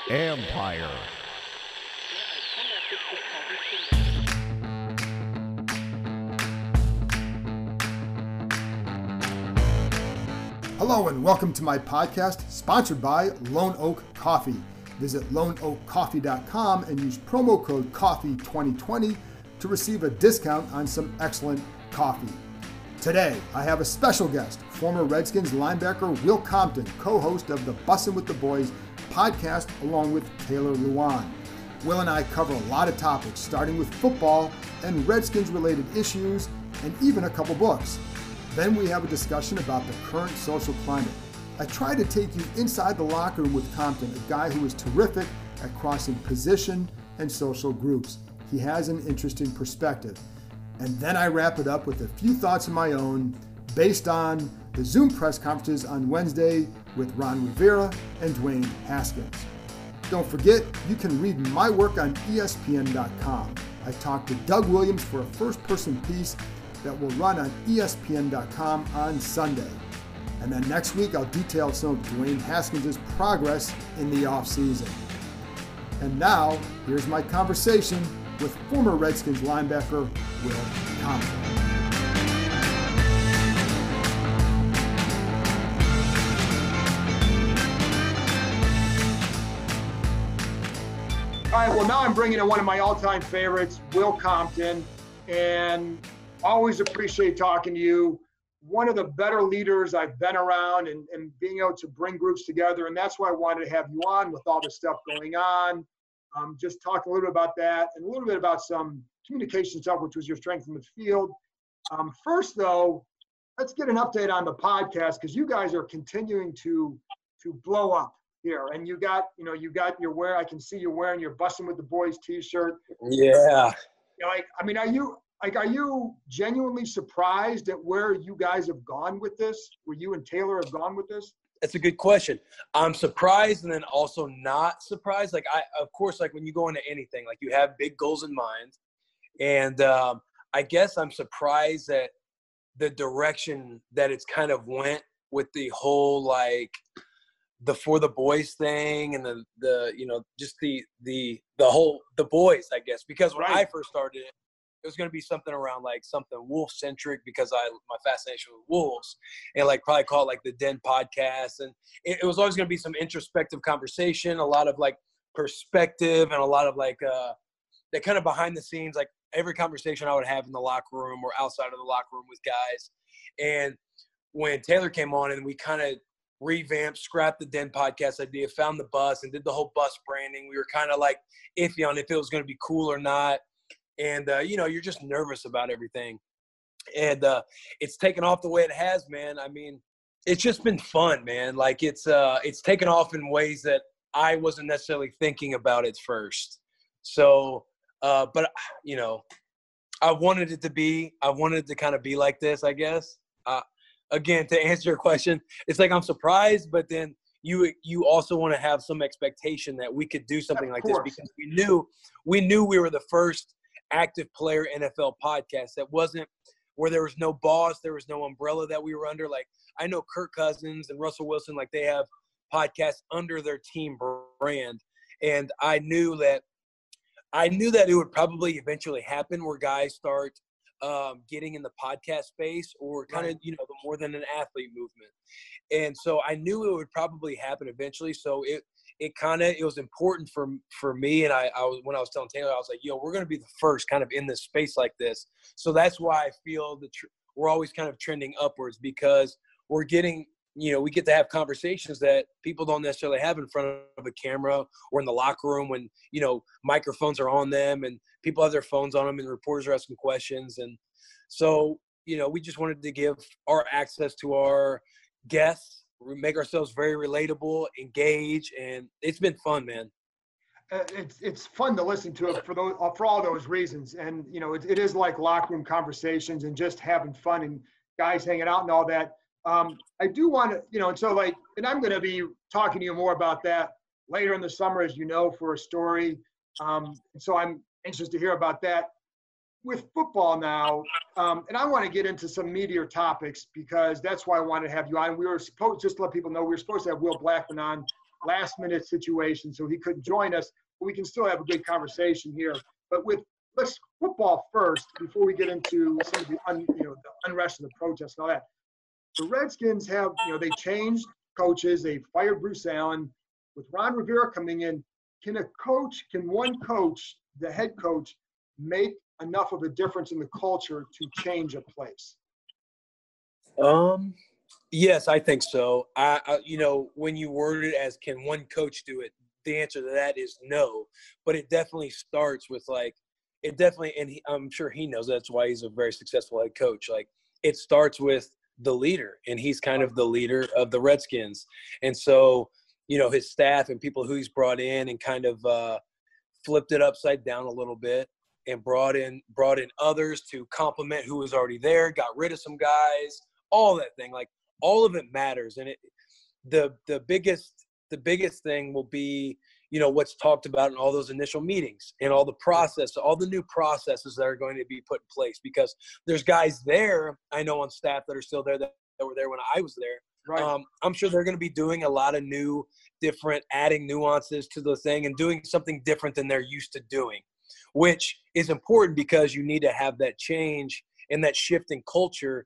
Empire. Hello and welcome to my podcast sponsored by Lone Oak Coffee. Visit loneoakcoffee.com and use promo code COFFEE2020 to receive a discount on some excellent coffee. Today, I have a special guest, former Redskins linebacker Will Compton, co-host of the Bussin with the Boys podcast, along with Taylor Luan. Will and I cover a lot of topics, starting with football and Redskins-related issues, and even a couple books. Then we have a discussion about the current social climate. I try to take you inside the locker room with Compton, a guy who is terrific at crossing position and social groups. He has an interesting perspective. And then I wrap it up with a few thoughts of my own based on the Zoom press conferences on Wednesday with Ron Rivera and Dwayne Haskins. Don't forget, you can read my work on ESPN.com. I talked to Doug Williams for a first-person piece that will run on ESPN.com on Sunday. And then next week, I'll detail some of Dwayne Haskins' progress in the offseason. And now, here's my conversation with former Redskins linebacker Will Compton. All right, well, now I'm bringing in one of my all-time favorites, Will Compton, and always appreciate talking to you. One of the better leaders I've been around and being able to bring groups together, and that's why I wanted to have you on with all this stuff going on. Just talk a little bit about that and a little bit about some communication stuff, which was your strength in the field. First, though, let's get an update on the podcast because you guys are continuing to blow up here. And you got your I can see you wearing your Bussin with the Boys t-shirt. Yeah. Are you genuinely surprised at where you guys have gone with this? Where you and Taylor have gone with this? That's a good question. I'm surprised and then also not surprised. Of course, when you go into anything, you have big goals in mind. And I guess I'm surprised at the direction that it's kind of went with the whole, the For the Boys thing and the boys, I guess. Because when I first started it was going to be something around something wolf-centric because my fascination with wolves and probably call it the Den podcast. And it was always going to be some introspective conversation, a lot of perspective and a lot of that kind of behind the scenes, every conversation I would have in the locker room or outside of the locker room with guys. And when Taylor came on and we kind of revamped, scrapped the Den podcast idea, found the bus and did the whole bus branding, we were kind of iffy on if it was going to be cool or not. And, you're just nervous about everything. And it's taken off the way it has, man. I mean, it's just been fun, man. It's taken off in ways that I wasn't necessarily thinking about at first. So, but, I wanted it to kind of be like this, I guess. Again, to answer your question, it's I'm surprised, but then you also want to have some expectation that we could do something like this because we knew we were the first active player NFL podcast that wasn't where there was no boss, there was no umbrella that we were under. I know Kirk Cousins and Russell Wilson, they have podcasts under their team brand. And I knew that it would probably eventually happen where guys start getting in the podcast space or kind of, the more than an athlete movement. And so I knew it would probably happen eventually. So it was important for me. And when I was telling Taylor, I was we're going to be the first kind of in this space like this. So that's why I feel that we're always kind of trending upwards because we're getting, we get to have conversations that people don't necessarily have in front of a camera or in the locker room when, microphones are on them and people have their phones on them and reporters are asking questions. And so, we just wanted to give our access to our guests, make ourselves very relatable, engage, and it's been fun, man. It's fun to listen to it for all those reasons. And, it is like locker room conversations and just having fun and guys hanging out and all that. I do want to, and I'm going to be talking to you more about that later in the summer, as you know, for a story. So I'm anxious to hear about that. with football now, and I want to get into some meatier topics because that's why I wanted to have you on. We were supposed, just to let people know, we were supposed to have Will Blackman on, last minute situation, so he couldn't join us, but we can still have a good conversation here. But let's football first before we get into some of the the unrest and the protests and all that. The Redskins have, they changed coaches. They fired Bruce Allen. With Ron Rivera coming in, can one coach, the head coach, make enough of a difference in the culture to change a place? Yes, I think so. When you word it as can one coach do it, the answer to that is no. But it definitely starts with I'm sure he knows that's why he's a very successful head coach. Like, it starts with the leader, and he's kind of the leader of the Redskins. And so, his staff and people who he's brought in and kind of flipped it upside down a little bit and brought in others to complement who was already there, got rid of some guys, all that thing. Like, all of it matters. And the biggest thing will be, what's talked about in all those initial meetings and all the new processes that are going to be put in place, because there's guys there I know on staff that are still there that were there when I was there. Right. I'm sure they're going to be doing a lot of adding nuances to the thing and doing something different than they're used to doing, which is important because you need to have that change and that shift in culture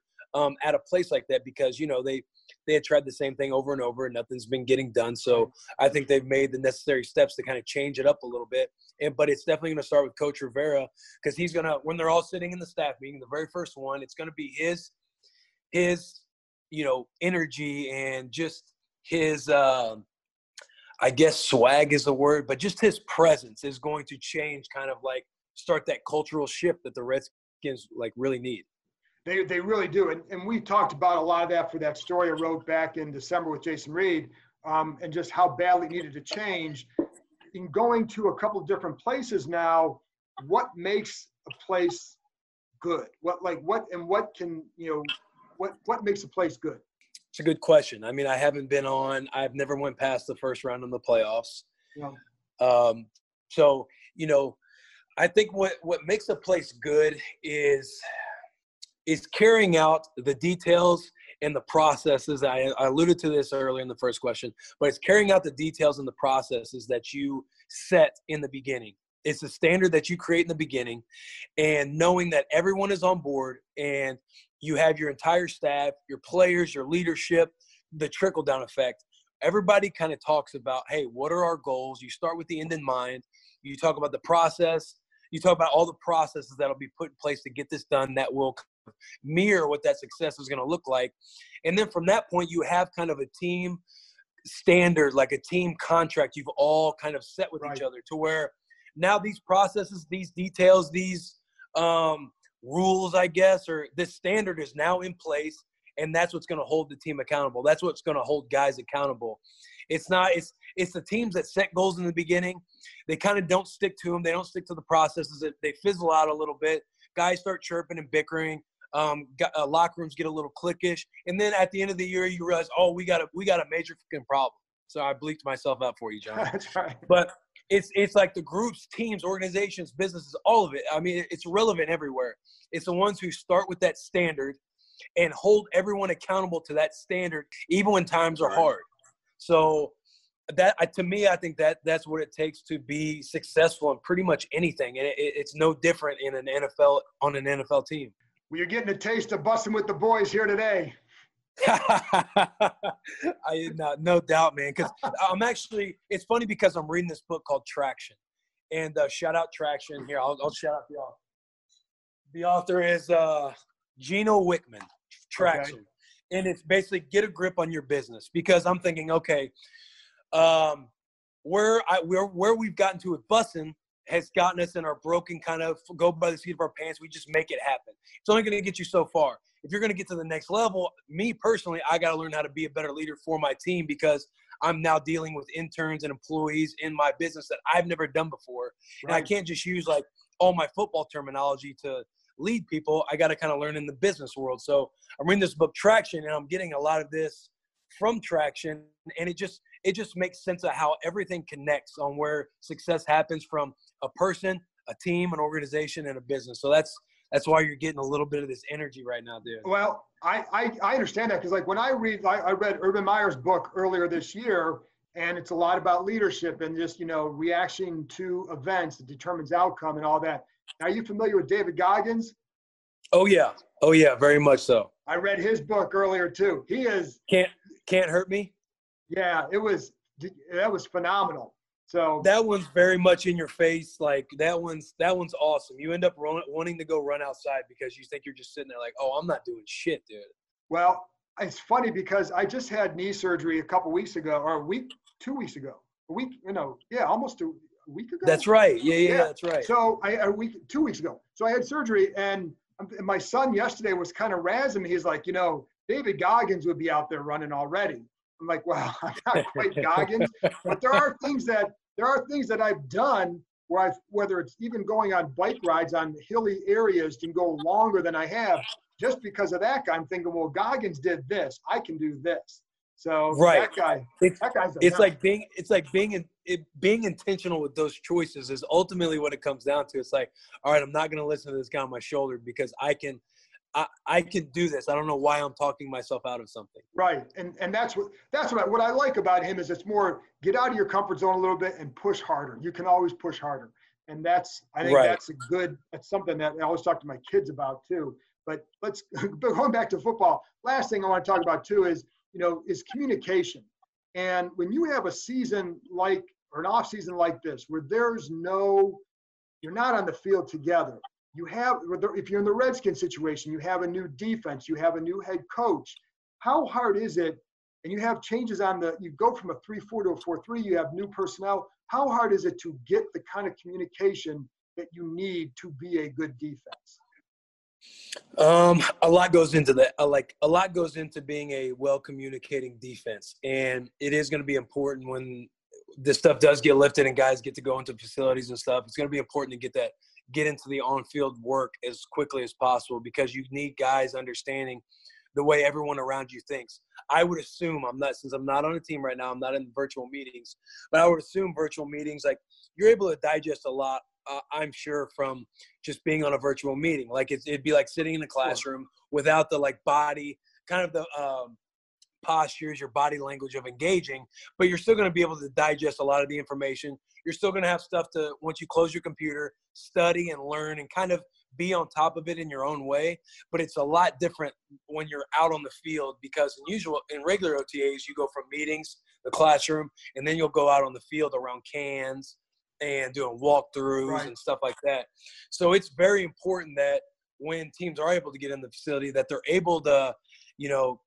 at a place like that, because, they had tried the same thing over and over and nothing's been getting done. So I think they've made the necessary steps to kind of change it up a little bit. But it's definitely going to start with Coach Rivera, because he's going to, when they're all sitting in the staff meeting, the very first one, it's going to be his energy and just his, I guess swag is the word, but just his presence is going to change, kind of like start that cultural shift that the Redskins really need. They really do. And we talked about a lot of that for that story I wrote back in December with Jason Reed, and just how badly it needed to change. In going to a couple of different places now, what makes a place good? What makes a place good? It's a good question. I mean, I've never went past the first round in the playoffs. Yeah. So, I think what makes a place good is carrying out the details and the processes. I alluded to this earlier in the first question, but it's carrying out the details and the processes that you set in the beginning. It's the standard that you create in the beginning, and knowing that everyone is on board and you have your entire staff, your players, your leadership, the trickle-down effect. Everybody kind of talks about, hey, what are our goals? You start with the end in mind. You talk about the process. You talk about all the processes that will be put in place to get this done that will mirror what that success is going to look like. And then from that point, you have kind of a team standard, like a team contract you've all kind of set with each other, to where now these processes, these details, these rules, I guess, or this standard is now in place, and that's what's going to hold the team accountable. That's what's going to hold guys accountable. It's the teams that set goals in the beginning. They kind of don't stick to them. They don't stick to the processes. They fizzle out a little bit. Guys start chirping and bickering. Locker rooms get a little cliquish, and then at the end of the year, you realize, oh, we got a major freaking problem. So I bleeped myself out for you, John. That's right. But it's like the groups, teams, organizations, businesses, all of it. I mean, it's relevant everywhere. It's the ones who start with that standard and hold everyone accountable to that standard, even when times are hard. So that, to me, I think that's what it takes to be successful in pretty much anything, and it's no different in an NFL team. Well, you're getting a taste of Bussin' with the boys here today. No doubt, man. Because it's funny because I'm reading this book called Traction, and shout out Traction here. I'll shout out the author. The author is Gino Wickman. Traction, okay. And it's basically get a grip on your business, because I'm thinking, okay, where we've gotten to with Bussin' has gotten us in our broken kind of go by the seat of our pants. We just make it happen. It's only going to get you so far. If you're going to get to the next level, me personally, I got to learn how to be a better leader for my team, because I'm now dealing with interns and employees in my business that I've never done before. Right. And I can't just use all my football terminology to lead people. I got to kind of learn in the business world. So I'm reading this book, Traction, and I'm getting a lot of this from Traction. And it just makes sense of how everything connects on where success happens, from a person, a team, an organization, and a business. So that's why you're getting a little bit of this energy right now, dude. Well, I understand that because like when I read Urban Meyer's book earlier this year, and it's a lot about leadership and just, reaction to events that determines outcome and all that. Are you familiar with David Goggins? Oh yeah, very much so. I read his book earlier too. He is Can't Hurt Me. Yeah, that was phenomenal. So that one's very much in your face. Like that one's awesome. You end up wanting to go run outside because you think you're just sitting there like, oh, I'm not doing shit, dude. Well, it's funny because I just had knee surgery a couple weeks ago, or 2 weeks ago. Almost a week ago. That's right. Yeah, that's right. So 2 weeks ago. So I had surgery, and my son yesterday was kind of razzing me. He's like, David Goggins would be out there running already. I'm like, well, I'm not quite Goggins, but there are things that I've done where whether it's even going on bike rides on hilly areas can go longer than I have just because of that guy. I'm thinking, well, Goggins did this, I can do this. So right. that guy's being intentional with those choices is ultimately what it comes down to. It's like, all right, I'm not going to listen to this guy on my shoulder because I can do this. I don't know why I'm talking myself out of something. Right. And that's what I like about him is it's more get out of your comfort zone a little bit and push harder. You can always push harder. And that's something that I always talk to my kids about too. But going back to football, last thing I want to talk about too is communication. And when you have a season or an off season like this, where you're not on the field together, if you're in the Redskins situation, you have a new defense, you have a new head coach. How hard is it? And you have changes you go from a 3-4 to a 4-3, you have new personnel. How hard is it to get the kind of communication that you need to be a good defense? A lot goes into that. A lot goes into being a well-communicating defense. And it is going to be important when this stuff does get lifted and guys get to go into facilities and stuff. It's going to be important to get into the on-field work as quickly as possible because you need guys understanding the way everyone around you thinks. I would assume since I'm not on a team right now, I'm not in virtual meetings, but I would assume virtual meetings, like you're able to digest a lot, I'm sure, from just being on a virtual meeting. Like it'd be like sitting in a classroom without the body, kind of the postures, your body language of engaging, but you're still going to be able to digest a lot of the information. You're still going to have stuff to, once you close your computer, study and learn and kind of be on top of it in your own way. But it's a lot different when you're out on the field because in regular OTAs, you go from meetings, the classroom, and then you'll go out on the field around cans and doing walkthroughs and stuff like that. So it's very important that when teams are able to get in the facility that they're able to,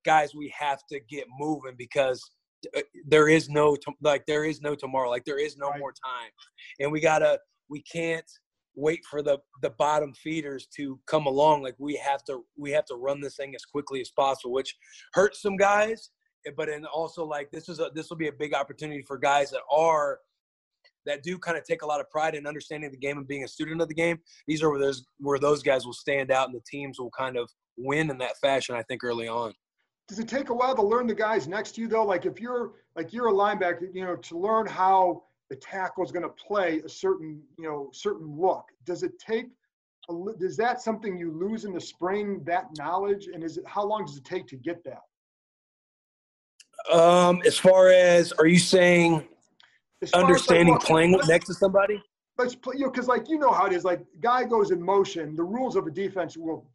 guys, we have to get moving because there is no tomorrow. Like there is no more time. And we can't wait for the bottom feeders to come along. Like we have to run this thing as quickly as possible, which hurts some guys, but then also this will be a big opportunity for guys that do kind of take a lot of pride in understanding the game and being a student of the game. These are where those guys will stand out and the teams will kind of win in that fashion, I think, early on. Does it take a while to learn the guys next to you, though? Like if you're a linebacker, to learn how the tackle is going to play a certain look. Does that something you lose in the spring, that knowledge? And how long does it take to get that? As far as, are you saying understanding playing next to somebody? Because how it is. Like guy goes in motion, the rules of a defense will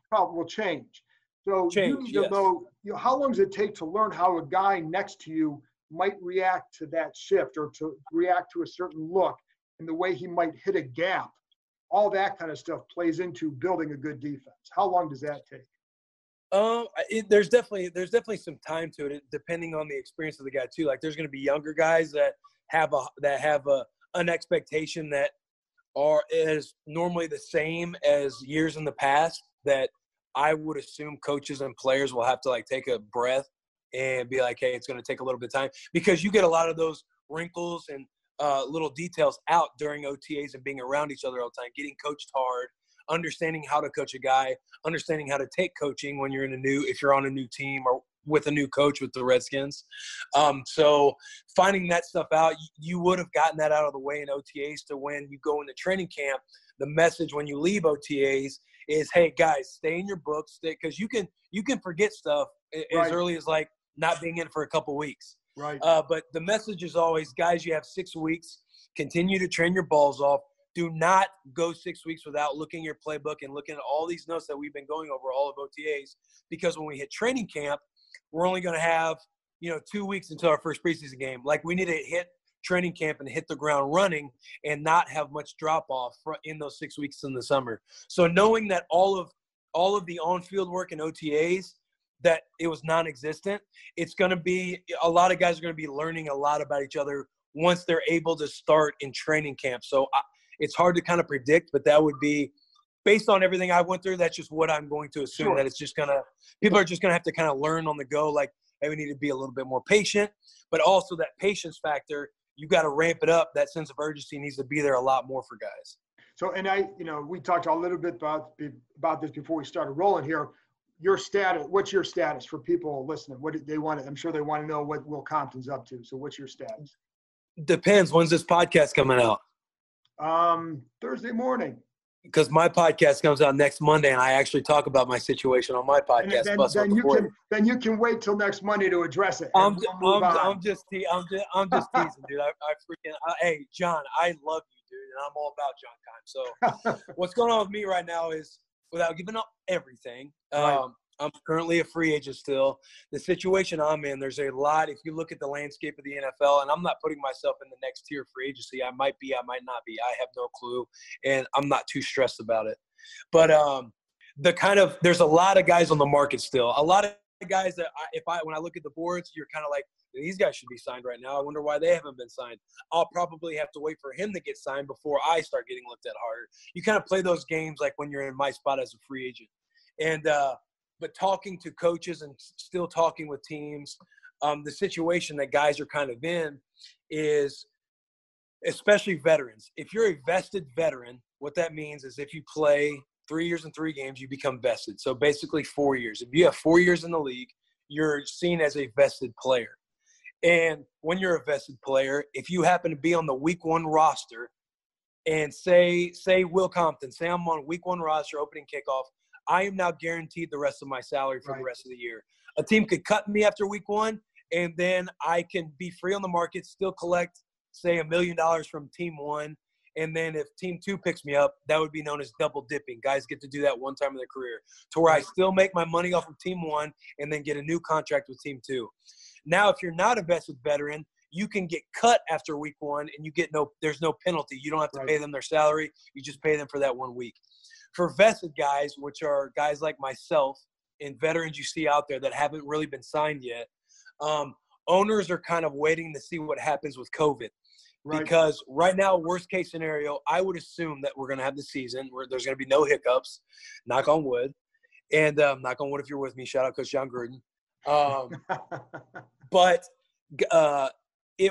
change. So you need to know, how long does it take to learn how a guy next to you might react to that shift or to react to a certain look and the way he might hit a gap. All that kind of stuff plays into building a good defense. How long does that take? There's definitely some time to it, depending on the experience of the guy too. Like there's going to be younger guys that have an expectation that is normally the same as years in the past, that I would assume coaches and players will have to take a breath and be like, hey, it's going to take a little bit of time, because you get a lot of those wrinkles and little details out during OTAs and being around each other all the time, getting coached hard, understanding how to coach a guy, understanding how to take coaching when if you're on a new team or with a new coach with the Redskins. So finding that stuff out, you would have gotten that out of the way in OTAs to when you go into training camp. the message when you leave OTAs is, hey, guys, stay in your books, because you can forget stuff as early as like not being in for a couple weeks. Right. But the message is always, guys, you have 6 weeks. Continue to train your balls off. Do not go 6 weeks without looking at your playbook and looking at all these notes that we've been going over all of OTAs, because when we hit training camp, we're only going to have, 2 weeks until our first preseason game. Like, we need to hit training camp and hit the ground running and not have much drop off in those 6 weeks in the summer. So knowing that all of the on-field work in OTAs, that it was non-existent, it's going to be – a lot of guys are going to be learning a lot about each other once they're able to start in training camp. So it's hard to kind of predict, but that would be – based on everything I went through, that's just what I'm going to assume. Sure. That it's just going to – people are just going to have to kind of learn on the go, like, hey, we need to be a little bit more patient. But also that patience factor, you got to ramp it up. That sense of urgency needs to be there a lot more for guys. So, and we talked a little bit about this before we started rolling here. Your status, what's your status for people listening? What do they want? I'm sure they want to know what Will Compton's up to. So what's your status? Depends. When's this podcast coming out? Thursday morning. Because my podcast comes out next Monday, and I actually talk about my situation on my podcast. Then you can wait till next Monday to address it. I'm just teasing, dude. Hey, John, I love you, dude, and I'm all about John Kime. So what's going on with me right now is, without giving up everything, I'm currently a free agent still. The situation I'm in, there's a lot. If you look at the landscape of the NFL, and I'm not putting myself in the next tier free agency. I might be, I might not be. I have no clue, and I'm not too stressed about it. But there's a lot of guys on the market still. A lot of guys that when I look at the boards, you're kind of like, these guys should be signed right now. I wonder why they haven't been signed. I'll probably have to wait for him to get signed before I start getting looked at harder. You kind of play those games like when you're in my spot as a free agent. And but talking to coaches and still talking with teams, the situation that guys are kind of in is, especially veterans. If you're a vested veteran, what that means is if you play 3 years and 3 games, you become vested. So basically 4 years. If you have 4 years in the league, you're seen as a vested player. And when you're a vested player, if you happen to be on the week 1 roster and say Will Compton, say I'm on week 1 roster, opening kickoff, I am now guaranteed the rest of my salary for the rest of the year. A team could cut me after week 1, and then I can be free on the market, still collect, say, $1 million from team 1. And then if team 2 picks me up, that would be known as double dipping. Guys get to do that one time in their career, to where I still make my money off of team 1 and then get a new contract with team 2. Now, if you're not a vested veteran, you can get cut after week 1 and there's no penalty. You don't have to pay them their salary. You just pay them for that 1 week. For vested guys, which are guys like myself and veterans you see out there that haven't really been signed yet, owners are kind of waiting to see what happens with COVID. Right. Because right now, worst case scenario, I would assume that we're going to have the season where there's going to be no hiccups, knock on wood. And knock on wood if you're with me, shout out Coach John Gruden. But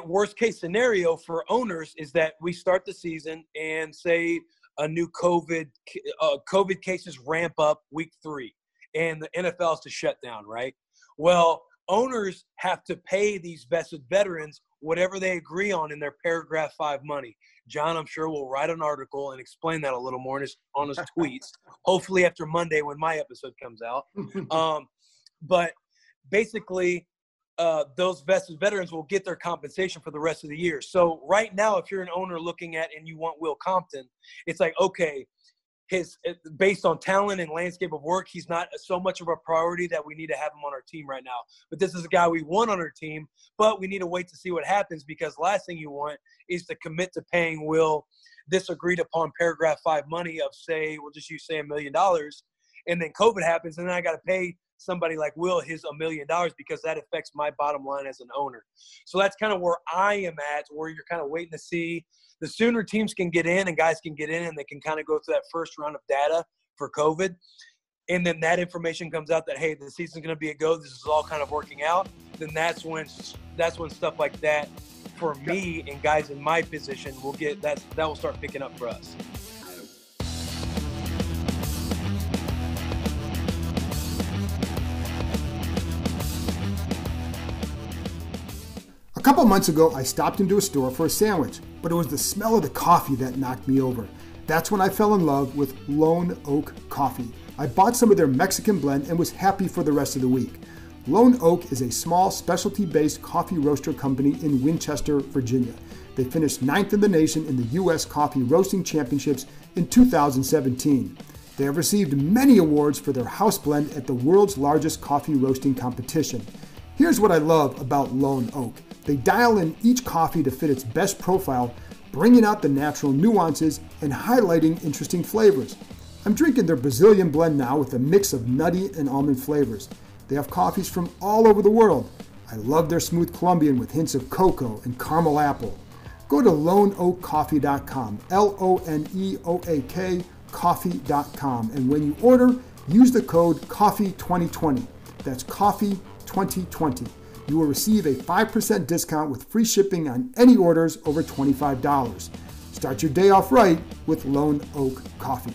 worst case scenario for owners is that we start the season and say a new COVID cases ramp up week 3 and the NFL is to shut down, right? Well, owners have to pay these vested veterans whatever they agree on in their paragraph 5 money. John, I'm sure, will write an article and explain that a little more on his tweets, hopefully after Monday when my episode comes out. But basically, those vested veterans will get their compensation for the rest of the year. So right now, if you're an owner looking at and you want Will Compton, it's like, okay, based on talent and landscape of work, he's not so much of a priority that we need to have him on our team right now. But this is a guy we want on our team, but we need to wait to see what happens, because last thing you want is to commit to paying Will this agreed upon paragraph 5 money of, say, we'll just use, say, $1 million, and then COVID happens, and then I got to pay somebody like Will his $1 million, because that affects my bottom line as an owner. So that's kind of where I am at, where you're kind of waiting to see. The sooner teams can get in and guys can get in and they can kind of go through that first round of data for COVID, and then that information comes out that, hey, the season's going to be a go, this is all kind of working out, then that's when stuff like that for me and guys in my position will get that will start picking up for us. A couple months ago, I stopped into a store for a sandwich, but it was the smell of the coffee that knocked me over. That's when I fell in love with Lone Oak Coffee. I bought some of their Mexican blend and was happy for the rest of the week. Lone Oak is a small specialty-based coffee roaster company in Winchester, Virginia. They finished 9th in the nation in the U.S. Coffee Roasting Championships in 2017. They have received many awards for their house blend at the world's largest coffee roasting competition. Here's what I love about Lone Oak. They dial in each coffee to fit its best profile, bringing out the natural nuances and highlighting interesting flavors. I'm drinking their Brazilian blend now with a mix of nutty and almond flavors. They have coffees from all over the world. I love their smooth Colombian with hints of cocoa and caramel apple. Go to loneoakcoffee.com, L-O-N-E-O-A-K, coffee.com, and when you order, use the code COFFEE2020. That's COFFEE2020. You will receive a 5% discount with free shipping on any orders over $25. Start your day off right with Lone Oak Coffee.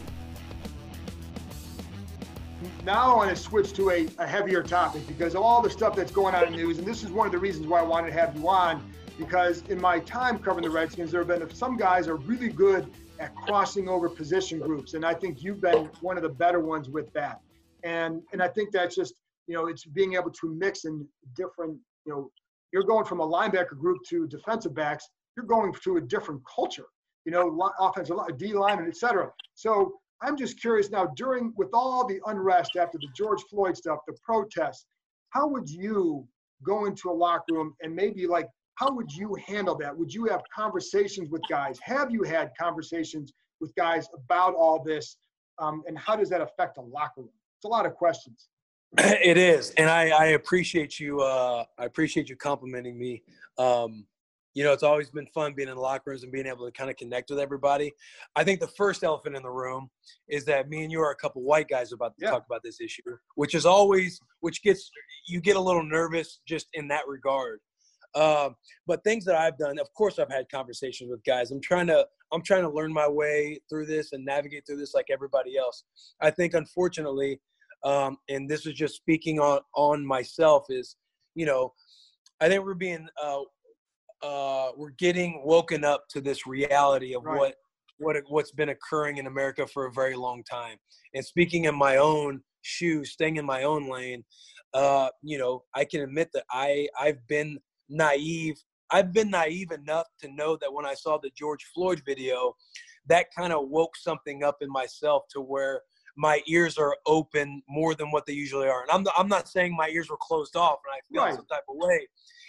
Now I want to switch to a heavier topic because of all the stuff that's going on in the news, and this is one of the reasons why I wanted to have you on, because in my time covering the Redskins, there have been some guys are really good at crossing over position groups, and I think you've been one of the better ones with that. And I think that's just, it's being able to mix in different, you're going from a linebacker group to defensive backs, you're going to a different culture, offensive line, D line, et cetera. So I'm just curious now, with all the unrest after the George Floyd stuff, the protests, how would you go into a locker room and maybe how would you handle that? Would you have conversations with guys? Have you had conversations with guys about all this? And how does that affect a locker room? It's a lot of questions. It is. And I appreciate you. I appreciate you complimenting me. It's always been fun being in the locker rooms and being able to kind of connect with everybody. I think the first elephant in the room is that me and you are a couple white guys about to talk about this issue, which you get a little nervous just in that regard. But things that I've done, of course, I've had conversations with guys. I'm trying to learn my way through this and navigate through this like everybody else. I think, unfortunately, and this is just speaking on myself, is, I think we're getting woken up to this reality of what's been occurring in America for a very long time. And speaking in my own shoes, staying in my own lane, I can admit that I've been naive. I've been naive enough to know that when I saw the George Floyd video, that kind of woke something up in myself to where my ears are open more than what they usually are. And I'm not saying my ears were closed off and I feel some type of way.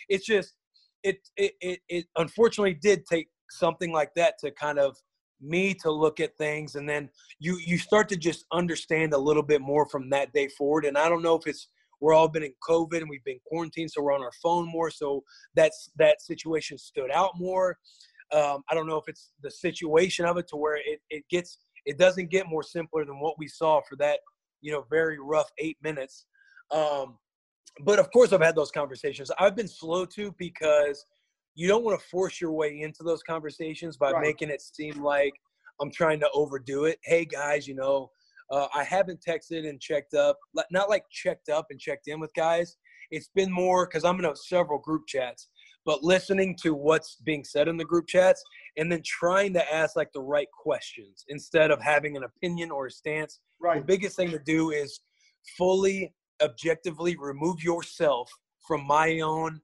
It's just, it unfortunately did take something like that to kind of me to look at things. And then you start to just understand a little bit more from that day forward. And I don't know if we're all been in COVID and we've been quarantined, so we're on our phone more. So that situation stood out more. I don't know if it's the situation of it to where it doesn't get more simpler than what we saw for that, very rough 8 minutes. But of course I've had those conversations. I've been slow to, because you don't want to force your way into those conversations by making it seem like I'm trying to overdo it. Hey guys, I haven't texted and checked up, not like checked up and checked in with guys. It's been more because I'm in several group chats, but listening to what's being said in the group chats and then trying to ask the right questions instead of having an opinion or a stance. The biggest thing to do is fully objectively remove yourself from my own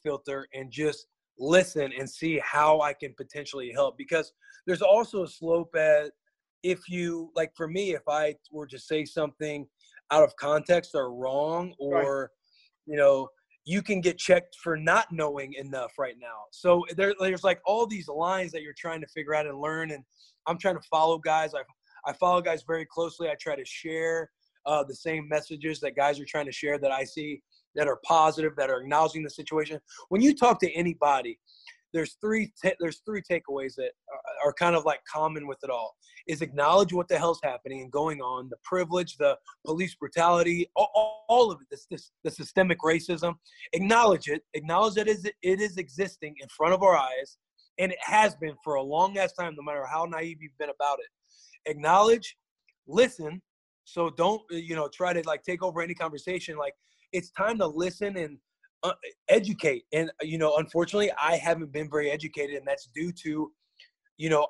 filter and just listen and see how I can potentially help. Because there's also a slope at, if you, for me, if I were to say something out of context or wrong, or, you can get checked for not knowing enough right now. So there's all these lines that you're trying to figure out and learn. And I'm trying to follow guys. I follow guys very closely. I try to share the same messages that guys are trying to share that I see that are positive, that are acknowledging the situation. When you talk to anybody, there's three takeaways that are kind of common with it all. Is acknowledge what the hell's happening and going on, the privilege, the police brutality, all of it, the systemic racism. Acknowledge it. Acknowledge that it is existing in front of our eyes, and it has been for a long ass time, no matter how naive you've been about it. Acknowledge, listen. So don't, try to take over any conversation. It's time to listen and educate. And, unfortunately, I haven't been very educated, and that's due to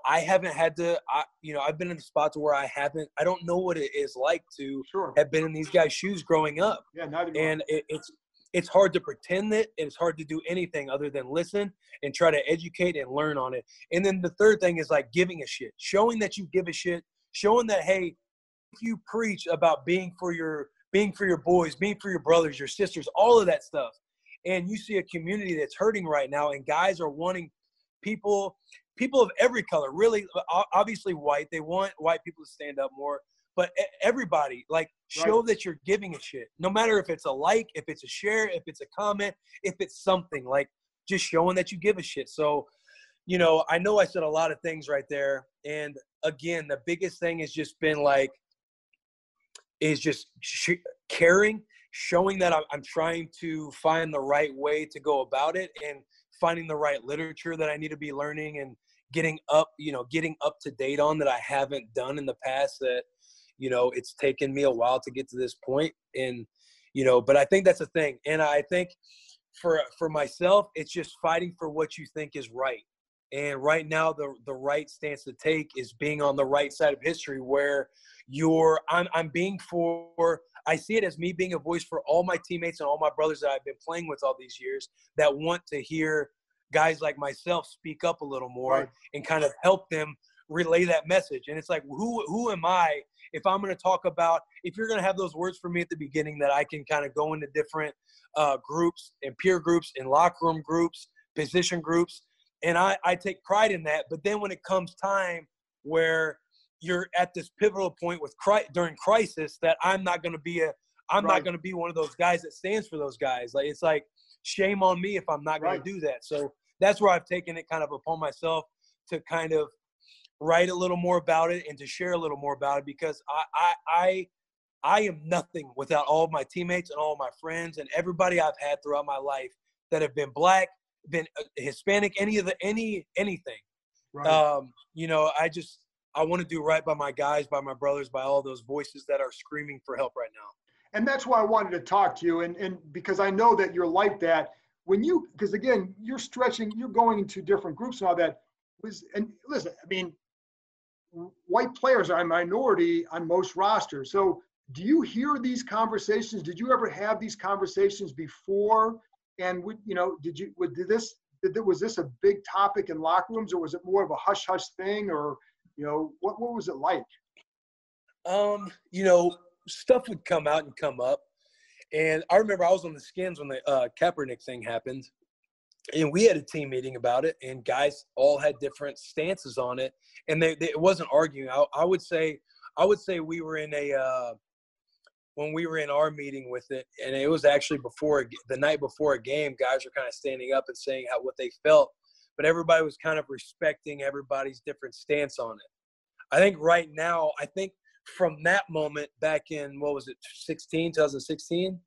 I haven't had to, I've been in a spot to where I don't know what it is like to have been in these guys' shoes growing up. Yeah, neither do I. And it's hard to pretend that, and it's hard to do anything other than listen and try to educate and learn on it. And then the third thing is like giving a shit, showing that you give a shit, showing that, hey, if you preach about being for your boys, being for your brothers, your sisters, all of that stuff, and you see a community that's hurting right now, and guys are wanting people of every color, really, obviously white. They want white people to stand up more, but everybody, like, show that you're giving a shit. No matter if it's a like, if it's a share, if it's a comment, if it's something, like, just showing that you give a shit. So, I know I said a lot of things right there. And again, the biggest thing has just been like, caring, showing that I'm trying to find the right way to go about it, and finding the right literature that I need to be learning, and getting up to date on that I haven't done in the past, that, it's taken me a while to get to this point. And, but I think that's a thing. And I think for myself, it's just fighting for what you think is right. And right now, the right stance to take is being on the right side of history, where I'm being I see it as me being a voice for all my teammates and all my brothers that I've been playing with all these years, that want to hear guys like myself speak up a little more and kind of help them relay that message. And it's like, who am I if I'm going to talk about, if you're going to have those words for me at the beginning, that I can kind of go into different groups and peer groups and locker room groups, position groups. And I take pride in that. But then when it comes time where you're at this pivotal point during crisis, that I'm not going to be not going to be one of those guys that stands for those guys. Like, it's like, shame on me if I'm not going to do that. So that's where I've taken it kind of upon myself to kind of write a little more about it and to share a little more about it, because I am nothing without all of my teammates and all of my friends and everybody I've had throughout my life that have been Black, been Hispanic, anything. I want to do right by my guys, by my brothers, by all those voices that are screaming for help right now. And that's why I wanted to talk to you. And because I know that you're like that because again, you're going into different groups and all that. And listen, I mean, white players are a minority on most rosters. So do you hear these conversations? Did you ever have these conversations before? And was this a big topic in locker rooms, or was it more of a hush hush thing, or, what was it like? Stuff would come out and come up. And I remember I was on the Skins when the Kaepernick thing happened, and we had a team meeting about it, and guys all had different stances on it, and it wasn't arguing. I would say we were in when we were in our meeting with it, and it was actually the night before a game, guys were kind of standing up and saying what they felt, but everybody was kind of respecting everybody's different stance on it. I think right now, from that moment back in, 2016?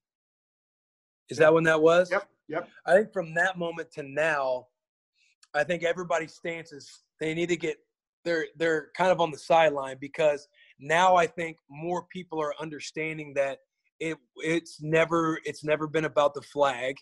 Is that when that was? Yep. I think from that moment to now, I think everybody's stances, they need to get, they're kind of on the sideline, because now I think more people are understanding that it's never been about the flag.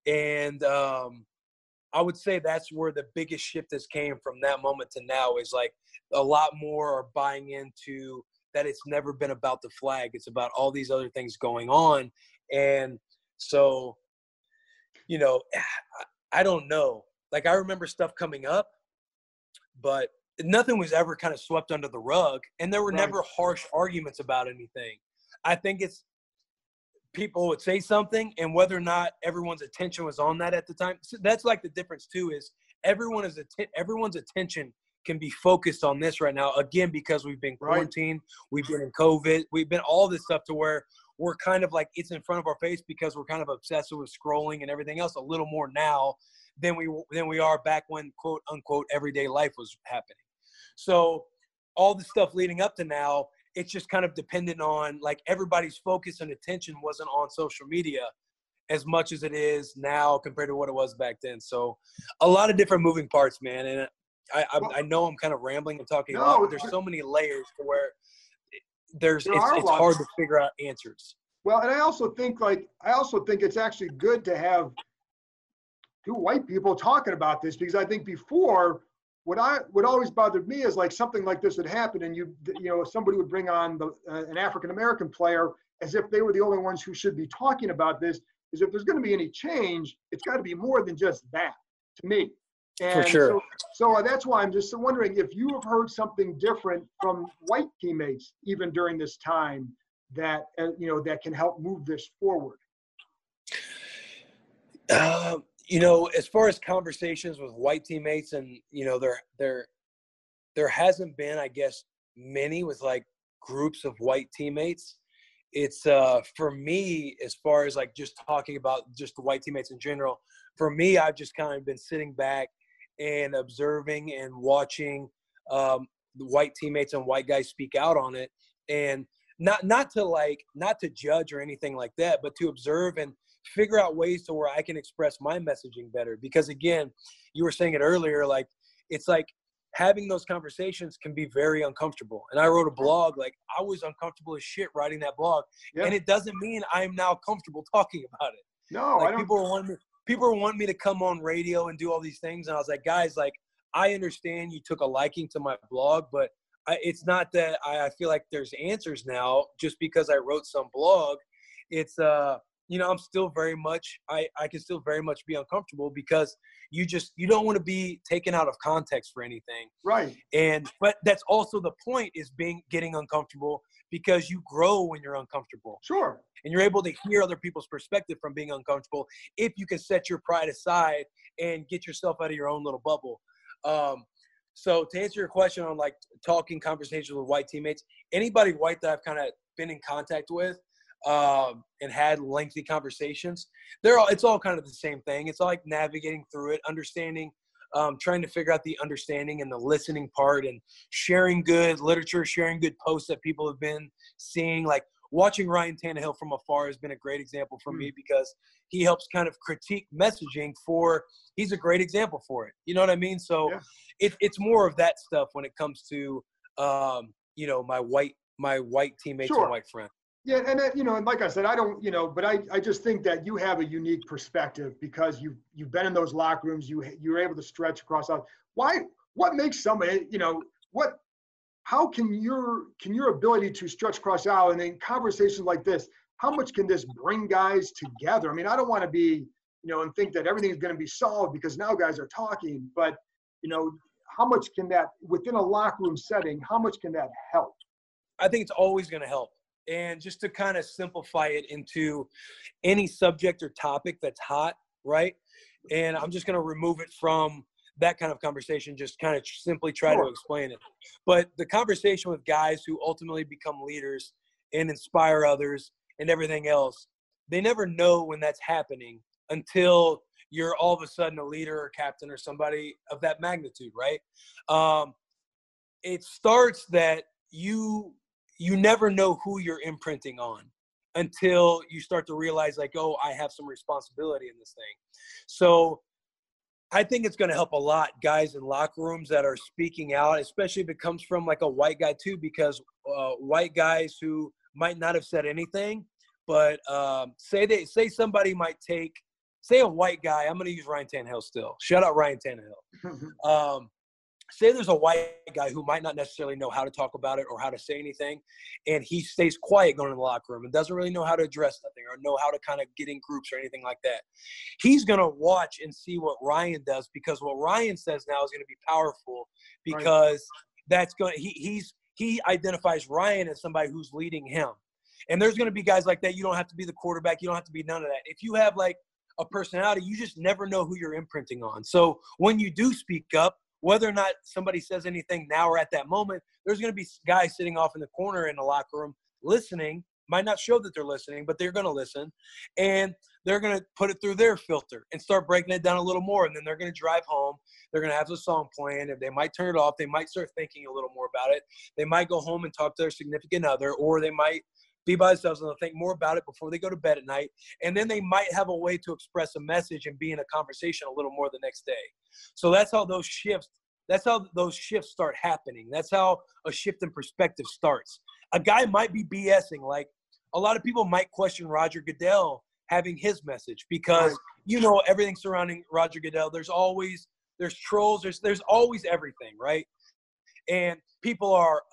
And I would say that's where the biggest shift has came from that moment to now, is like a lot more are buying into that it's never been about the flag. It's about all these other things going on. And so, I don't know. Like, I remember stuff coming up, but nothing was ever kind of swept under the rug. And there were never harsh arguments about anything. I think it's people would say something, and whether or not everyone's attention was on that at the time. So that's like the difference too, is everyone's attention can be focused on this right now, again, because we've been quarantined, we've been in COVID, we've been all this stuff, to where we're kind of like, it's in front of our face, because we're kind of obsessed with scrolling and everything else a little more now than we are back when, quote unquote, everyday life was happening. So all the stuff leading up to now, it's just kind of dependent on, like, everybody's focus and attention wasn't on social media as much as it is now compared to what it was back then. So a lot of different moving parts, man. And I know I'm kind of rambling and talking a lot, but there's so many layers to where it's hard to figure out answers. Well, and I also think it's actually good to have two white people talking about this, because I think before what always bothered me is like something like this would happen, and somebody would bring on an African American player as if they were the only ones who should be talking about this. Is if there's going to be any change, it's got to be more than just that, to me. And For sure. So that's why I'm just wondering if you have heard something different from white teammates, even during this time, that that can help move this forward. As far as conversations with white teammates, and there hasn't been, I guess, many with like groups of white teammates. It's for me, as far as like just talking about just the white teammates in general, for me, I've just kind of been sitting back and observing and watching the white teammates and white guys speak out on it, and not to judge or anything like that, but to observe and figure out ways to where I can express my messaging better. Because again, you were saying it earlier, like it's like having those conversations can be very uncomfortable. And I wrote a blog, like I was uncomfortable as shit writing that blog. Yeah. And it doesn't mean I'm now comfortable talking about it. No, like, I don't. People want me to come on radio and do all these things. And I was like, guys, like, I understand you took a liking to my blog, but it's not that I feel like there's answers now just because I wrote some blog. It's, I'm still very much, I can still very much be uncomfortable because you don't want to be taken out of context for anything. Right. But that's also the point, is getting uncomfortable, because you grow when you're uncomfortable. Sure. And you're able to hear other people's perspective from being uncomfortable if you can set your pride aside and get yourself out of your own little bubble. So to answer your question on like talking conversations with white teammates, anybody white that I've kind of been in contact with and had lengthy conversations, it's all kind of the same thing. It's all like navigating through it, understanding, trying to figure out the understanding and the listening part, and sharing good literature, sharing good posts that people have been seeing. Like watching Ryan Tannehill from afar has been a great example for me, because he helps kind of critique messaging he's a great example for it. You know what I mean? So yeah. It's more of that stuff when it comes to, my white teammates sure. and white friends. Yeah, and and like I said, I don't, but I just think that you have a unique perspective because you've been in those locker rooms, you're able to stretch across out. What makes somebody, how can your ability to stretch across out, and in conversations like this, how much can this bring guys together? I mean, I don't want to be, and think that everything's going to be solved because now guys are talking, but how much can that, within a locker room setting, how much can that help? I think it's always going to help. And just to kind of simplify it into any subject or topic that's hot, right? And I'm just going to remove it from that kind of conversation, just kind of simply try to explain it. But the conversation with guys who ultimately become leaders and inspire others and everything else, they never know when that's happening until you're all of a sudden a leader or captain or somebody of that magnitude, right? It starts that you never know who you're imprinting on until you start to realize, like, oh, I have some responsibility in this thing. So I think it's going to help a lot guys in locker rooms that are speaking out, especially if it comes from like a white guy too, because white guys who might not have said anything, but say somebody might say a white guy, I'm going to use Ryan Tannehill still. Shout out Ryan Tannehill. Say there's a white guy who might not necessarily know how to talk about it or how to say anything, and he stays quiet going in the locker room and doesn't really know how to address nothing or know how to kind of get in groups or anything like that. He's going to watch and see what Ryan does, because what Ryan says now is going to be powerful, because that's going to, he identifies Ryan as somebody who's leading him. And there's going to be guys like that. You don't have to be the quarterback. You don't have to be none of that. If you have like a personality, you just never know who you're imprinting on. So when you do speak up, whether or not somebody says anything now or at that moment, there's going to be guys sitting off in the corner in the locker room listening. Might not show that they're listening, but they're going to listen. And they're going to put it through their filter and start breaking it down a little more. And then they're going to drive home. They're going to have the song playing. If they might turn it off, they might start thinking a little more about it. They might go home and talk to their significant other, or they might be by themselves and they'll think more about it before they go to bed at night. And then they might have a way to express a message and be in a conversation a little more the next day. So that's how those shifts start happening. That's how a shift in perspective starts. A guy might be BSing. Like, a lot of people might question Roger Goodell having his message, because everything surrounding Roger Goodell, there's always there's trolls, there's always everything, right? And people are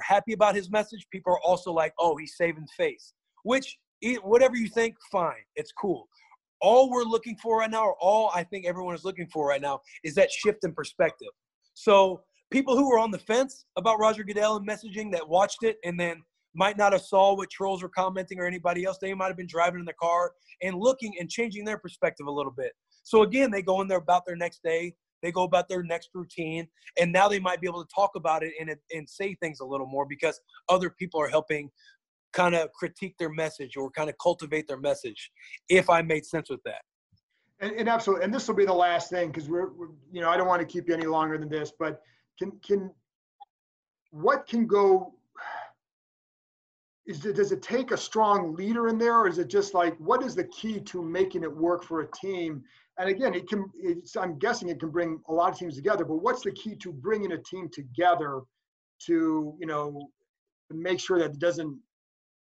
happy about his message. People are also like, oh, he's saving face, which whatever you think, fine, it's cool. All we're looking for right now, or all I think everyone is looking for right now, is that shift in perspective. So people who were on the fence about Roger Goodell and messaging that watched it and then might not have saw what trolls were commenting or anybody else, they might have been driving in the car and looking and changing their perspective a little bit. So again, they go in there about their next day, they go about their next routine, and now they might be able to talk about it and say things a little more because other people are helping kind of critique their message or kind of cultivate their message, if I made sense with that. And absolutely, and this will be the last thing because we're I don't want to keep you any longer than this, but what can go? Does it take a strong leader in there, or is it just like, what is the key to making it work for a team? And again, I'm guessing it can bring a lot of teams together, but what's the key to bringing a team together to make sure that it doesn't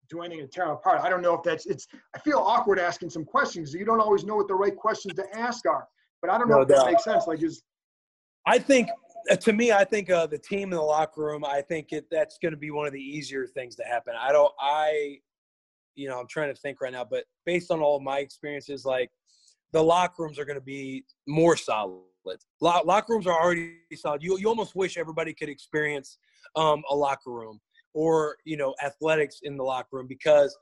do anything to tear them apart? I don't know if I feel awkward asking some questions. You don't always know what the right questions to ask are, but I don't know if that makes sense. I think the team in the locker room, I think that's going to be one of the easier things to happen. I'm trying to think right now, but based on all of my experiences, like the locker rooms are going to be more solid. Locker rooms are already solid. You almost wish everybody could experience a locker room or, athletics in the locker room because,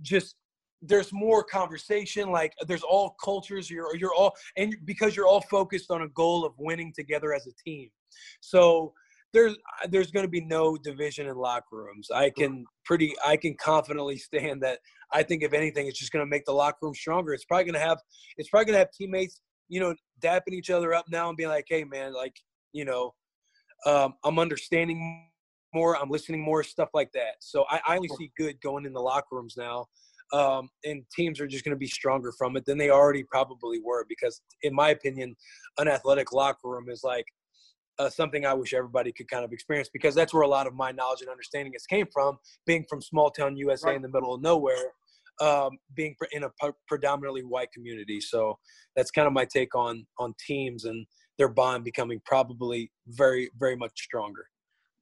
just there's more conversation. Like there's all cultures. You're all, and because you're all focused on a goal of winning together as a team. So there's going to be no division in locker rooms. I can confidently stand that. I think if anything, it's just going to make the locker room stronger. It's probably going to have teammates, dapping each other up now and being like, hey man, like, I'm understanding more, I'm listening more, stuff like that. So I only see good going in the locker rooms now. And teams are just going to be stronger from it than they already probably were, because in my opinion, an athletic locker room is like something I wish everybody could kind of experience, because that's where a lot of my knowledge and understanding has came from, being from small town USA in the middle of nowhere, being in a predominantly white community. So that's kind of my take on teams and their bond becoming probably very, very much stronger.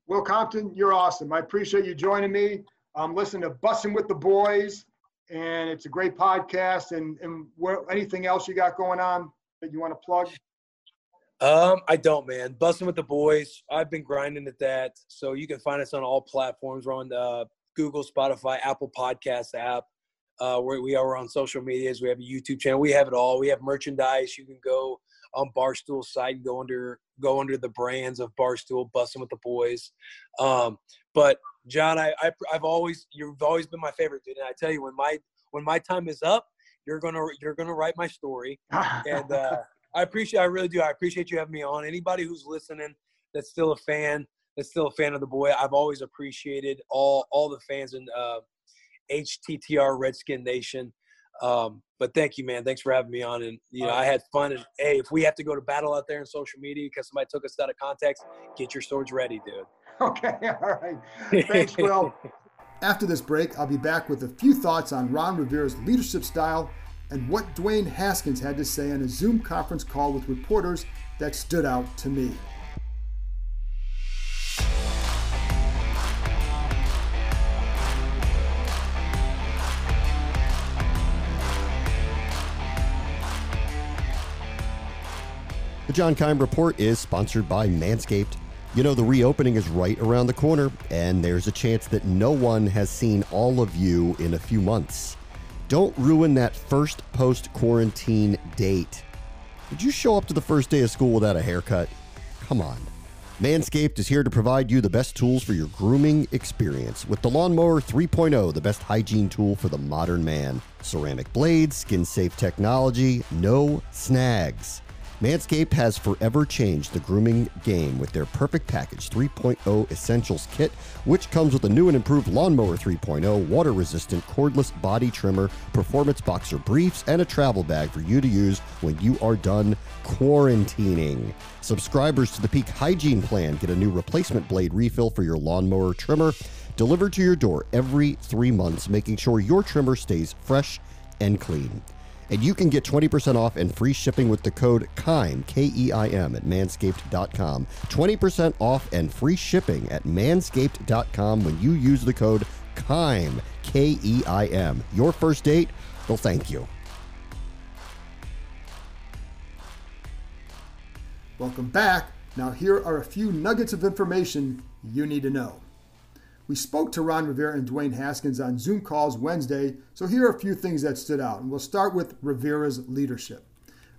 Will Compton, you're awesome. I appreciate you joining me. Listen to Bussin' with the Boys, and it's a great podcast. And anything else you got going on that you want to plug? I don't, man. Bussin' with the Boys. I've been grinding at that. So you can find us on all platforms. We're on Google, Spotify, Apple Podcast app. We are on social medias. We have a YouTube channel. We have it all. We have merchandise. You can go on Barstool's site and go under the brands of Barstool, Bussin' with the Boys. But John, you've always been my favorite, dude. And I tell you, when my time is up, you're gonna write my story. And I really do. I appreciate you having me on. Anybody who's listening that's still a fan of the boy, I've always appreciated all the fans in HTTR Redskin Nation. But thank you, man. Thanks for having me on. And, I had fun. And, hey, if we have to go to battle out there in social media because somebody took us out of context, get your swords ready, dude. Okay. All right. Thanks, Will. After this break, I'll be back with a few thoughts on Ron Rivera's leadership style and what Dwayne Haskins had to say on a Zoom conference call with reporters that stood out to me. The John Keim Report is sponsored by Manscaped. The reopening is right around the corner, and there's a chance that no one has seen all of you in a few months. Don't ruin that first post-quarantine date. Did you show up to the first day of school without a haircut? Come on. Manscaped is here to provide you the best tools for your grooming experience with the Lawnmower 3.0, the best hygiene tool for the modern man. Ceramic blades, skin-safe technology, no snags. Manscaped has forever changed the grooming game with their Perfect Package 3.0 Essentials Kit, which comes with a new and improved Lawnmower 3.0, water-resistant cordless body trimmer, performance boxer briefs, and a travel bag for you to use when you are done quarantining. Subscribers to the Peak Hygiene Plan get a new replacement blade refill for your lawnmower trimmer, delivered to your door every 3 months, making sure your trimmer stays fresh and clean. And you can get 20% off and free shipping with the code KEIM, K-E-I-M, at manscaped.com. 20% off and free shipping at manscaped.com when you use the code KEIM, K-E-I-M. Your first date will thank you. Welcome back. Now here are a few nuggets of information you need to know. We spoke to Ron Rivera and Dwayne Haskins on Zoom calls Wednesday, so here are a few things that stood out, and we'll start with Rivera's leadership.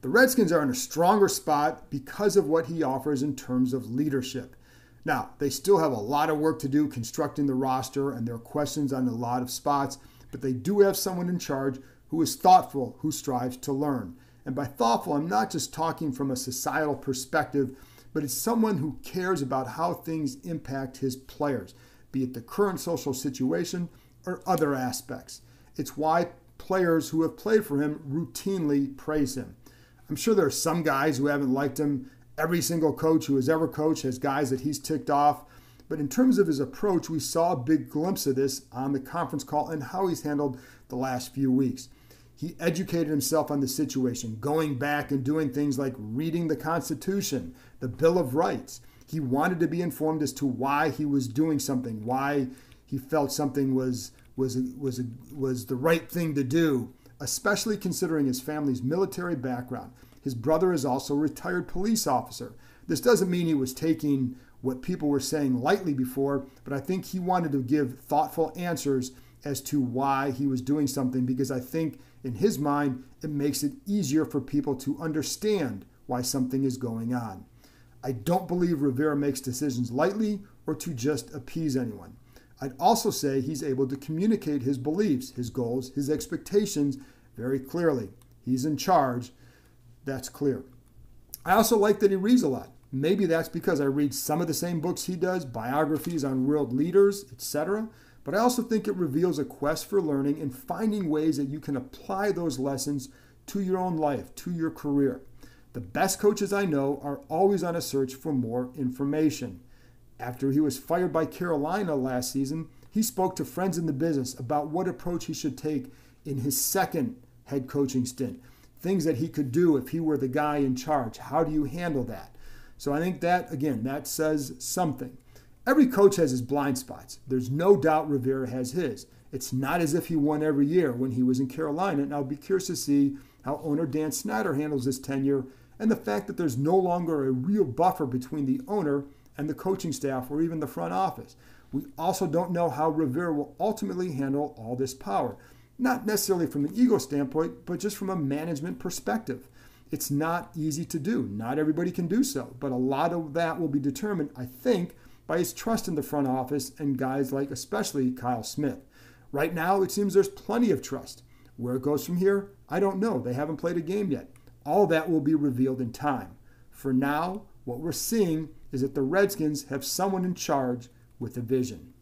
The Redskins are in a stronger spot because of what he offers in terms of leadership. Now, they still have a lot of work to do constructing the roster, and there are questions on a lot of spots, but they do have someone in charge who is thoughtful, who strives to learn. And by thoughtful, I'm not just talking from a societal perspective, but it's someone who cares about how things impact his players, be it the current social situation or other aspects. It's why players who have played for him routinely praise him. I'm sure there are some guys who haven't liked him. Every single coach who has ever coached has guys that he's ticked off. But in terms of his approach, we saw a big glimpse of this on the conference call and how he's handled the last few weeks. He educated himself on the situation, going back and doing things like reading the Constitution, the Bill of Rights. He wanted to be informed as to why he was doing something, why he felt something was the right thing to do, especially considering his family's military background. His brother is also a retired police officer. This doesn't mean he was taking what people were saying lightly before, but I think he wanted to give thoughtful answers as to why he was doing something, because I think in his mind, it makes it easier for people to understand why something is going on. I don't believe Rivera makes decisions lightly or to just appease anyone. I'd also say he's able to communicate his beliefs, his goals, his expectations very clearly. He's in charge. That's clear. I also like that he reads a lot. Maybe that's because I read some of the same books he does, biographies on world leaders, etc. But I also think it reveals a quest for learning and finding ways that you can apply those lessons to your own life, to your career. The best coaches I know are always on a search for more information. After he was fired by Carolina last season, he spoke to friends in the business about what approach he should take in his second head coaching stint. Things that he could do if he were the guy in charge. How do you handle that? So I think that, again, that says something. Every coach has his blind spots. There's no doubt Rivera has his. It's not as if he won every year when he was in Carolina, and I'll be curious to see how owner Dan Snyder handles his tenure and the fact that there's no longer a real buffer between the owner and the coaching staff or even the front office. We also don't know how Rivera will ultimately handle all this power, not necessarily from an ego standpoint, but just from a management perspective. It's not easy to do. Not everybody can do so, but a lot of that will be determined, I think, by his trust in the front office and guys like especially Kyle Smith. Right now, it seems there's plenty of trust. Where it goes from here, I don't know. They haven't played a game yet. All that will be revealed in time. For now, what we're seeing is that the Redskins have someone in charge with a vision.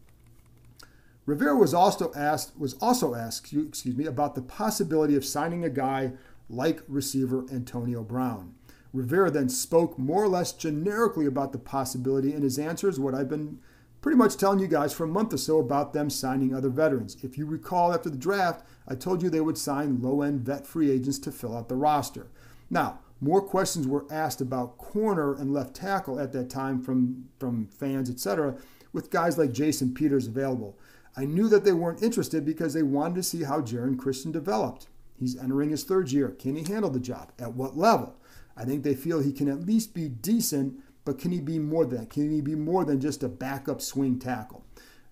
Rivera was also asked about the possibility of signing a guy like receiver Antonio Brown. Rivera then spoke more or less generically about the possibility, and his answer is what I've been pretty much telling you guys for a month or so about them signing other veterans. If you recall, after the draft, I told you they would sign low-end vet free agents to fill out the roster. Now, more questions were asked about corner and left tackle at that time from fans, etc., with guys like Jason Peters available. I knew that they weren't interested because they wanted to see how Jaron Christian developed. He's entering his third year. Can he handle the job? At what level? I think they feel he can at least be decent, but can he be more than that? Can he be more than just a backup swing tackle?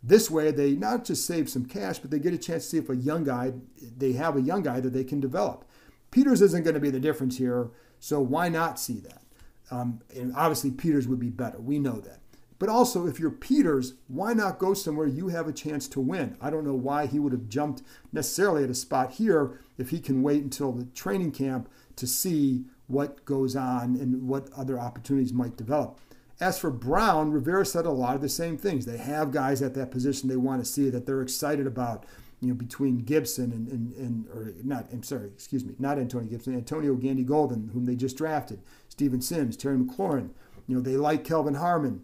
This way, they not just save some cash, but they get a chance to see if they have a young guy that they can develop. Peters isn't going to be the difference here, so why not see that? And obviously, Peters would be better. We know that. But also, if you're Peters, why not go somewhere you have a chance to win? I don't know why he would have jumped necessarily at a spot here if he can wait until the training camp to see what goes on and what other opportunities might develop. As for Brown, Rivera said a lot of the same things. They have guys at that position they want to see, that they're excited about, between Gibson not Antonio Gibson, Antonio Gandy Golden, whom they just drafted, Steven Sims, Terry McLaurin. They like Kelvin Harmon.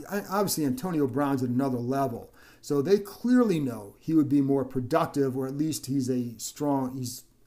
Obviously, Antonio Brown's at another level. So they clearly know he would be more productive, or at least he's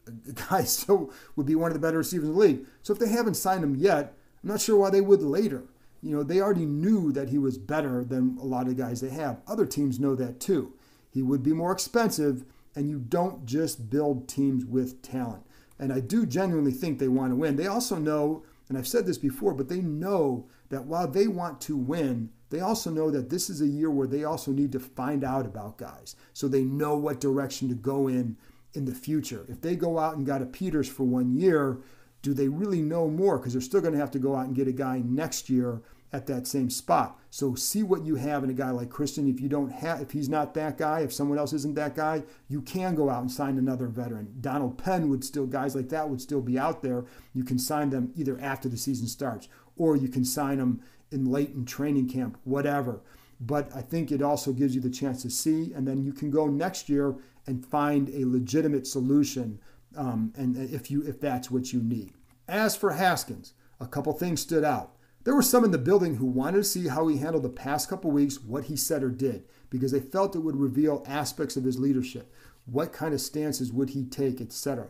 a guy still would be one of the better receivers in the league. So if they haven't signed him yet, I'm not sure why they would later. They already knew that he was better than a lot of the guys they have. Other teams know that too. He would be more expensive, and you don't just build teams with talent. And I do genuinely think they want to win. They also know, and I've said this before, but they know that while they want to win, they also know that this is a year where they also need to find out about guys so they know what direction to go in the future. If they go out and got a Peters for 1 year, do they really know more? Because they're still going to have to go out and get a guy next year at that same spot. So see what you have in a guy like Christian. If he's not that guy, if someone else isn't that guy, you can go out and sign another veteran. Donald Penn guys like that would still be out there. You can sign them either after the season starts, or you can sign them late in training camp, whatever. But I think it also gives you the chance to see, and then you can go next year and find a legitimate solution, and if that's what you need. As for Haskins, a couple things stood out. There were some in the building who wanted to see how he handled the past couple weeks, what he said or did, because they felt it would reveal aspects of his leadership. What kind of stances would he take, etc.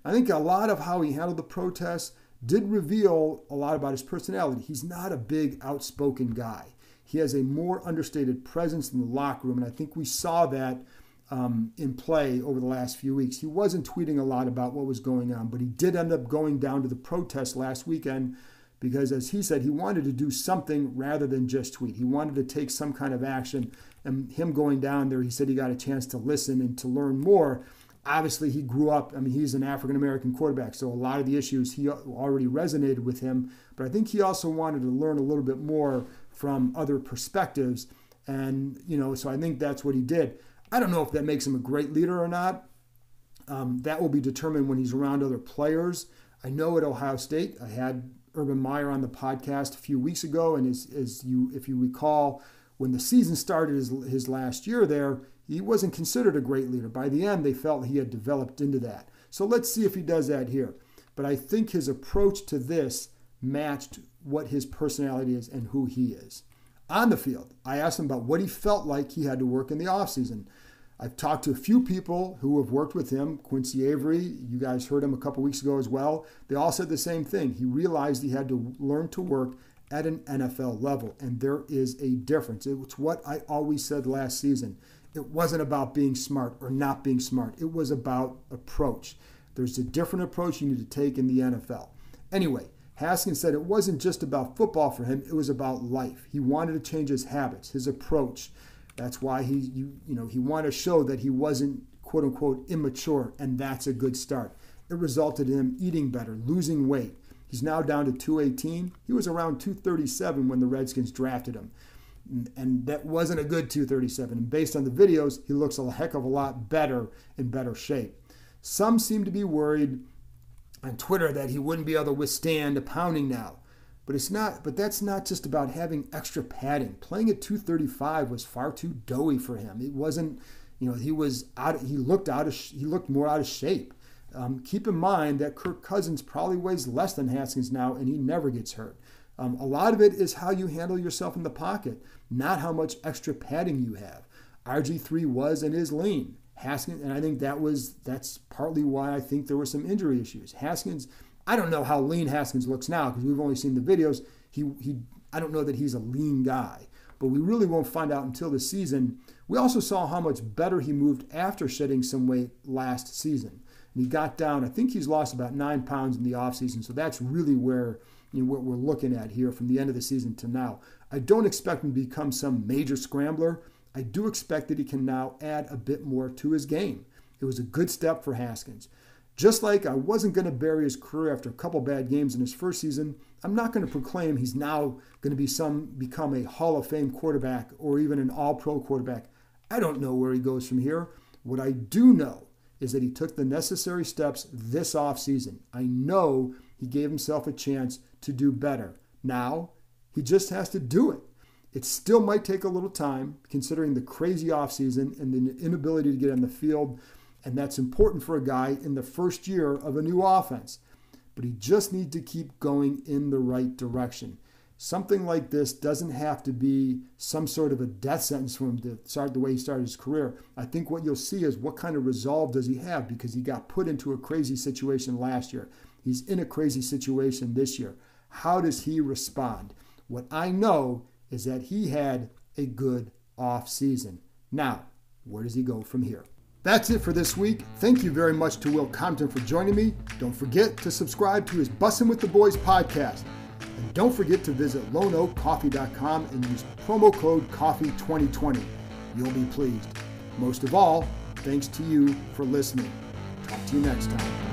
I think a lot of how he handled the protests did reveal a lot about his personality. He's not a big, outspoken guy. He has a more understated presence in the locker room, and I think we saw that in play over the last few weeks. He wasn't tweeting a lot about what was going on, but he did end up going down to the protest last weekend because, as he said, he wanted to do something rather than just tweet. He wanted to take some kind of action, and him going down there, he said he got a chance to listen and to learn more. Obviously, he grew up, he's an African-American quarterback, so a lot of the issues he already resonated with him, but I think he also wanted to learn a little bit more from other perspectives, and, so I think that's what he did. I don't know if that makes him a great leader or not. That will be determined when he's around other players. I know at Ohio State, I had Urban Meyer on the podcast a few weeks ago, and if you recall, when the season started his last year there, he wasn't considered a great leader. By the end, they felt he had developed into that. So let's see if he does that here. But I think his approach to this matched what his personality is and who he is. On the field, I asked him about what he felt like he had to work in the offseason. I've talked to a few people who have worked with him. Quincy Avery, you guys heard him a couple weeks ago as well. They all said the same thing. He realized he had to learn to work at an NFL level, and there is a difference. It's what I always said last season. It wasn't about being smart or not being smart. It was about approach. There's a different approach you need to take in the NFL. Anyway, Haskins said it wasn't just about football for him. It was about life. He wanted to change his habits, his approach. That's why he wanted to show that he wasn't, quote unquote, immature, and that's a good start. It resulted in him eating better, losing weight. He's now down to 218. He was around 237 when the Redskins drafted him. And that wasn't a good 237. And based on the videos, he looks a heck of a lot better, in better shape. Some seem to be worried on Twitter that he wouldn't be able to withstand a pounding now. But that's not just about having extra padding. Playing at 235 was far too doughy for him. It wasn't, he looked more out of shape. Keep in mind that Kirk Cousins probably weighs less than Haskins now, and he never gets hurt. A lot of it is how you handle yourself in the pocket, not how much extra padding you have. RG3 was and is lean. Haskins, and I think that's partly why I think there were some injury issues. Haskins, I don't know how lean Haskins looks now because we've only seen the videos. I don't know that he's a lean guy, but we really won't find out until the season. We also saw how much better he moved after shedding some weight last season. And he got down, I think he's lost about 9 pounds in the offseason, so that's really where what we're looking at here from the end of the season to now. I don't expect him to become some major scrambler. I do expect that he can now add a bit more to his game. It was a good step for Haskins. Just like I wasn't going to bury his career after a couple bad games in his first season, I'm not going to proclaim he's now going to become a Hall of Fame quarterback or even an all-pro quarterback. I don't know where he goes from here. What I do know is that he took the necessary steps this offseason. I know he gave himself a chance to do better. Now, he just has to do it. It still might take a little time, considering the crazy offseason and the inability to get on the field, and that's important for a guy in the first year of a new offense. But he just needs to keep going in the right direction. something like this doesn't have to be some sort of a death sentence for him to start the way he started his career. I think what you'll see is what kind of resolve does he have, because he got put into a crazy situation last year. He's in a crazy situation this year. How does he respond? What I know is that he had a good off season. Now, where does he go from here? That's it for this week. Thank you very much to Will Compton for joining me. Don't forget to subscribe to his Bussin' with the Boys podcast. And don't forget to visit loneoakcoffee.com and use promo code COFFEE2020. You'll be pleased. Most of all, thanks to you for listening. Talk to you next time.